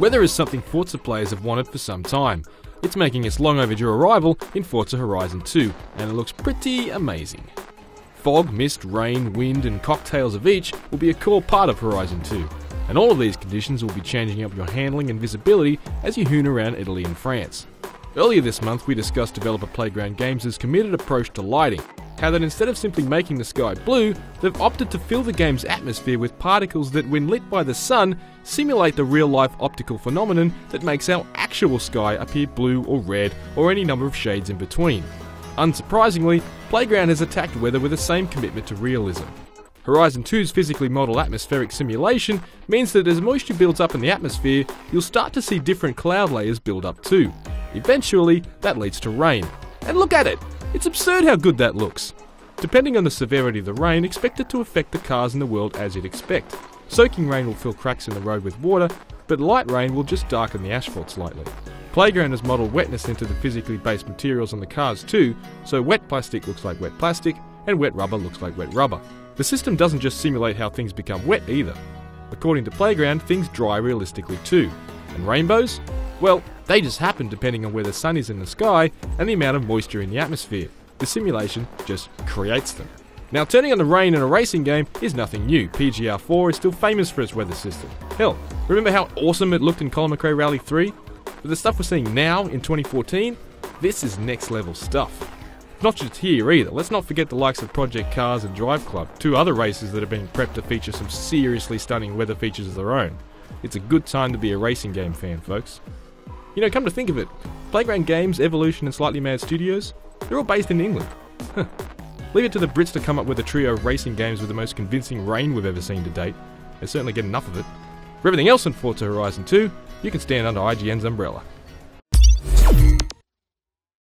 Weather is something Forza players have wanted for some time. It's making its long overdue arrival in Forza Horizon 2, and it looks pretty amazing. Fog, mist, rain, wind and cocktails of each will be a core part of Horizon 2, and all of these conditions will be changing up your handling and visibility as you hoon around Italy and France. Earlier this month we discussed developer Playground Games' committed approach to lighting, how that instead of simply making the sky blue, they've opted to fill the game's atmosphere with particles that, when lit by the sun, simulate the real-life optical phenomenon that makes our actual sky appear blue or red or any number of shades in between. Unsurprisingly, Playground has attacked weather with the same commitment to realism. Horizon 2's physically modelled atmospheric simulation means that as moisture builds up in the atmosphere, you'll start to see different cloud layers build up too. Eventually, that leads to rain. And look at it! It's absurd how good that looks. Depending on the severity of the rain, expect it to affect the cars in the world as you'd expect. Soaking rain will fill cracks in the road with water, but light rain will just darken the asphalt slightly. Playground has modelled wetness into the physically based materials on the cars too, so wet plastic looks like wet plastic, and wet rubber looks like wet rubber. The system doesn't just simulate how things become wet either. According to Playground, things dry realistically too. And rainbows? Well, they just happen depending on where the sun is in the sky and the amount of moisture in the atmosphere. The simulation just creates them. Now, turning on the rain in a racing game is nothing new. PGR 4 is still famous for its weather system. Hell, remember how awesome it looked in Colin McRae Rally 3? But the stuff we're seeing now in 2014, this is next level stuff. Not just here either. Let's not forget the likes of Project Cars and Drive Club, two other races that are being prepped to feature some seriously stunning weather features of their own. It's a good time to be a racing game fan, folks. You know, come to think of it, Playground Games, Evolution and Slightly Mad Studios, they're all based in England. Leave it to the Brits to come up with a trio of racing games with the most convincing rain we've ever seen to date. They certainly get enough of it. For everything else in Forza Horizon 2, you can stand under IGN's umbrella.